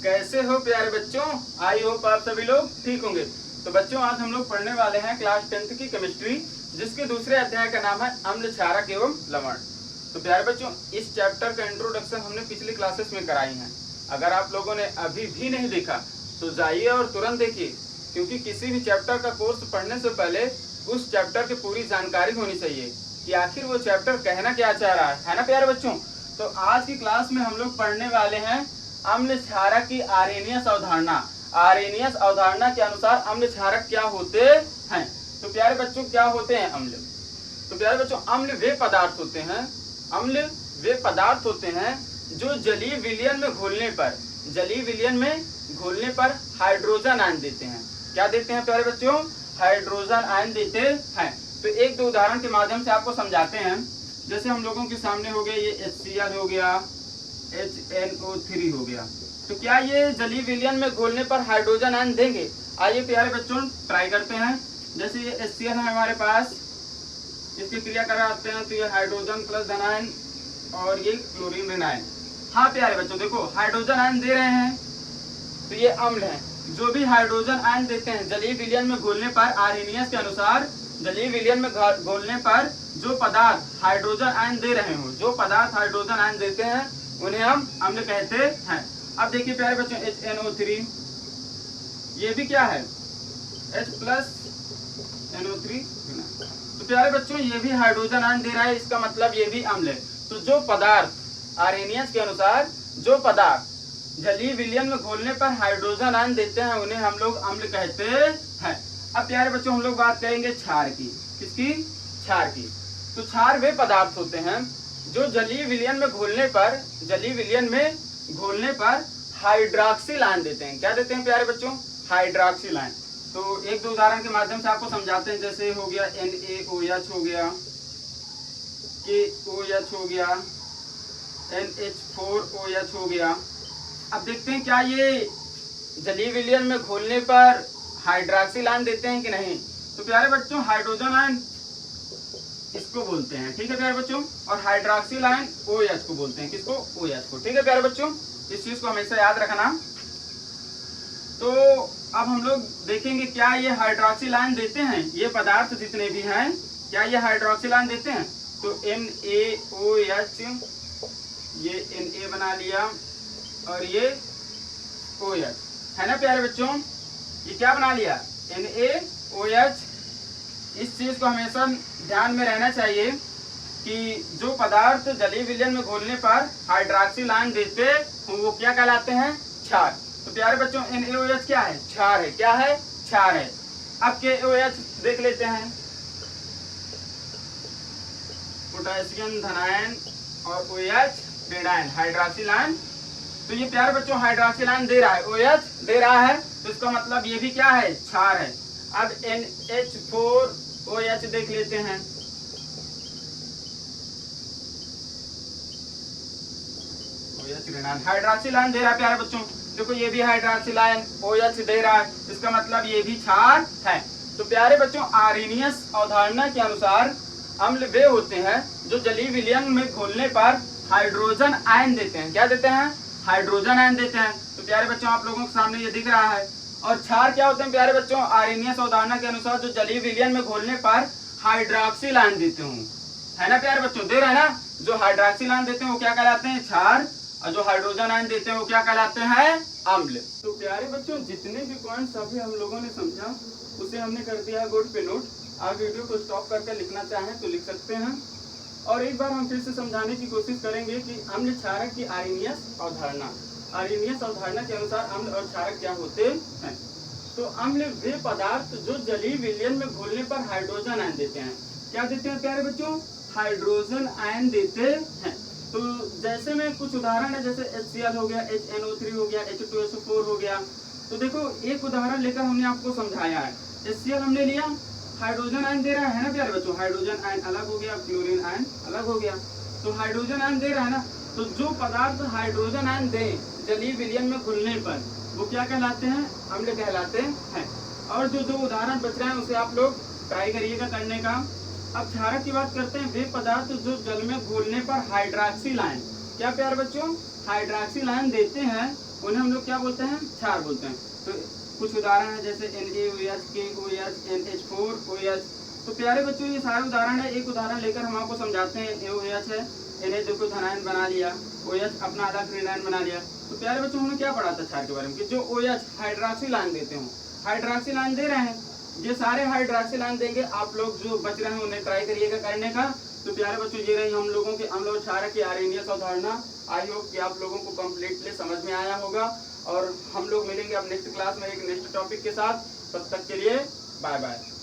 कैसे हो प्यारे बच्चों? आई होप आप सभी लोग ठीक होंगे। तो बच्चों आज हम लोग पढ़ने वाले हैं क्लास 10th की केमिस्ट्री, जिसके दूसरे अध्याय का नाम है अम्ल, क्षारक एवं लवण। तो प्यारे बच्चों इस चैप्टर का इंट्रोडक्शन हमने पिछली क्लासेस में कराई है। अगर आप लोगों ने अभी भी नहीं देखा तो जाइए और तुरंत देखिए, क्योंकि किसी भी चैप्टर का कोर्स पढ़ने से पहले उस चैप्टर की पूरी जानकारी होनी चाहिए कि आखिर वो चैप्टर कहना क्या चाह रहा है ना प्यारे बच्चों। तो आज की क्लास में हम लोग पढ़ने वाले हैं अम्ल क्षारक की आर्हेनियस अवधारणा। आर्हेनियस अवधारणा के अनुसार अम्ल क्षारक क्या होते हैं। तो प्यारे बच्चों क्या होते हैं अम्ल? तो प्यारे बच्चों अम्ल वे पदार्थ होते हैं, अम्ल वे पदार्थ होते हैं जो जलीय विलयन में घुलने पर, जलीय विलयन में घुलने पर हाइड्रोजन आयन देते हैं। क्या देते हैं प्यारे बच्चों? हाइड्रोजन आयन देते हैं। तो एक दो उदाहरण के माध्यम से आपको समझाते हैं। जैसे हम लोगों के सामने हो गया ये HCl हो गया, HNO3 हो गया। तो क्या ये जलीय विलयन में घुलने पर हाइड्रोजन आयन देंगे? आइए प्यारे बच्चों ट्राई करते हैं। जैसे ये HCl है हमारे पास, इसकी क्रिया कराते हैं तो ये हाइड्रोजन प्लस धन आयन और ये क्लोरीन ऋण आयन। हाँ प्यारे बच्चों देखो हाइड्रोजन आयन दे रहे हैं तो ये अम्ल है। जो भी हाइड्रोजन आयन देते हैं जलीय विलयन में घुलने पर, आर्हेनियस के अनुसार जलीय विलयन में घुलने पर जो पदार्थ हाइड्रोजन आयन दे रहे हो, जो पदार्थ हाइड्रोजन आयन देते हैं उन्हें हम अम्ल कहते हैं। अब देखिए प्यारे बच्चों HNO3 ये भी क्या है? H plus NO3। तो प्यारे बच्चों ये भी हाइड्रोजन आयन दे रहा है, इसका मतलब ये भी अम्ल है। तो जो पदार्थ आर्हेनियस के अनुसार जो पदार्थ जलीय विलयन में घुलने पर हाइड्रोजन आयन देते हैं उन्हें हम लोग अम्ल कहते हैं। अब प्यारे बच्चों हम लोग बात करेंगे क्षार की। किसकी? क्षार की। तो क्षार वे पदार्थ होते हैं जो जलीय विलयन में घुलने पर, जलीय विलयन में घुलने पर हाइड्रॉक्सिल आयन देते हैं। क्या देते हैं प्यारे बच्चों? Hydroxyl ion. तो एक दो उदाहरण के माध्यम से आपको समझाते हैं। जैसे हो गया NaOH हो गया, KOH हो गया, NH4OH हो गया। अब देखते हैं क्या ये जलीय विलयन में घुलने पर हाइड्रॉक्सिल आयन देते हैं कि नहीं। तो प्यारे बच्चों हाइड्रोजन आयन इसको बोलते हैं, ठीक है प्यारे बच्चों, और हाइड्रॉक्सिल आयन OH को बोलते हैं। किसको? OH को। ठीक है प्यारे बच्चों, इस चीज को हमेशा याद रखना। तो अब हम लोग देखेंगे क्या ये हाइड्रॉक्सिल आयन देते हैं, ये पदार्थ जितने भी हैं क्या ये हाइड्रॉक्सिल आयन देते हैं। तो NaOH, ये Na बना लिया और ये OH है ना प्यारे बच्चों, ये क्या बना लिया? NaOH। इस चीज को हमेशा ध्यान में रहना चाहिए कि जो पदार्थ जलीय विलयन में घुलने पर हाइड्रॉक्सिल आयन देते हैं वो क्या कहलाते हैं? क्षार। तो प्यारे बच्चों NaOH क्या है? क्षार है। क्या है? क्षार है। अब KOH देख लेते हैं, पोटेशियम धनायन और OH ऋण आयन, हाइड्रॉक्सिल आयन। तो ये प्यारे बच्चों हाइड्रॉक्सिल आयन दे रहा है, OH दे रहा है, तो इसका मतलब ये भी क्या है? क्षार है। अब NH4OH देख लेते हैं, हाइड्रॉक्सिल आयन दे रहा है प्यारे बच्चों। देखो ये भी हाइड्रॉक्सिल आयन OH दे रहा है, इसका मतलब ये भी क्षार है। तो प्यारे बच्चों आर्हेनियस अवधारणा के अनुसार अम्ल वे होते हैं जो जलीय विलयन में घुलने पर हाइड्रोजन आयन देते हैं। क्या देते हैं? हाइड्रोजन आयन देते हैं। तो प्यारे बच्चों आप लोगों के सामने ये दिख रहा है। और क्षार क्या होते हैं प्यारे बच्चों? आर्हेनियस अवधारणा के अनुसार जो जलीय विलयन में घुलने पर हाइड्रॉक्सिल आयन देते हूँ, है ना प्यारे बच्चों, दे रहे हैं ना। जो हाइड्रॉक्सिल आयन देते हैं वो क्या कहलाते हैं? क्षार। और जो हाइड्रोजन आयन देते हैं वो क्या कहलाते हैं? अम्ल। तो प्यारे बच्चों जितने भी पॉइंट्स अभी हम लोगों ने समझा उसे हमने कर दिया है बोर्ड पे नोट। आप वीडियो को स्टॉप करके लिखना चाहें तो लिख सकते हैं। और एक बार हम फिर से समझाने की कोशिश करेंगे कि अम्ल क्षारक की आर्हेनियस अवधारणा, आर्हेनियस अवधारणा के अनुसार अम्ल और क्षारक क्या होते हैं। तो अम्ल वे पदार्थ जो जलीय विलयन में घुलने पर हाइड्रोजन आयन देते हैं। क्या देते हैं प्यारे बच्चों? हाइड्रोजन आयन देते हैं। तो जैसे में कुछ उदाहरण है, जैसे HCl हो गया, HNO3 हो गया, H2SO4 हो गया। तो देखो एक उदाहरण लेकर हमने आपको समझाया है। HCl हमने लिया, हाइड्रोजन आयन दे रहा है ना प्यारे बच्चों, हाइड्रोजन आयन अलग हो गया, क्लोरीन आयन अलग हो गया। तो हाइड्रोजन आयन दे रहा है ना, तो जो पदार्थ हाइड्रोजन आयन दे जलीय विलयन में घुलने पर वो क्या कहलाते हैं? अम्ल कहलाते हैं। और जो दो उदाहरण बच रहे हैं उसे आप लोग ट्राई करिएगा करने का। अब क्षारक की बात करते हैं, वे पदार्थ जो जल में घुलने पर हाइड्रॉक्सिल आयन, क्या प्यारे बच्चों? हाइड्रॉक्सिल आयन देते हैं उन्हें हम लोग क्या बोलते हैं, क्षार बोलते हैं। तो कुछ उदाहरण है जैसे NaOH, KOH, NH4OH। तो प्यारे बच्चों ये सारे उदाहरण है, एक उदाहरण लेकर हम आपको समझाते हैं। AOH है, Na देखो धनायन बना लिया, OH अपना अलग ऋणायन बना लिया। तो प्यारे बच्चों हमने क्या पढ़ा था क्षार के बारे में कि जो OH हाइड्रोक्सिल आयन देते हो, हाइड्रोक्सिल आयन दे रहे हैं, ये सारे हाइड्रोक्सिल आयन देंगे। आप लोग जो बच रहे हैं उन्हें ट्राई करिएगा करने का। तो प्यारे बच्चों ये रही हम लोगों के अम्ल और क्षारक की आर्हेनियस अवधारणा। आई होप कि आप लोगों को कंप्लीटली समझ में आया होगा, और हम लोग मिलेंगे अब नेक्स्ट क्लास में एक नेक्स्ट टॉपिक के साथ। तब तक के लिए बाय बाय।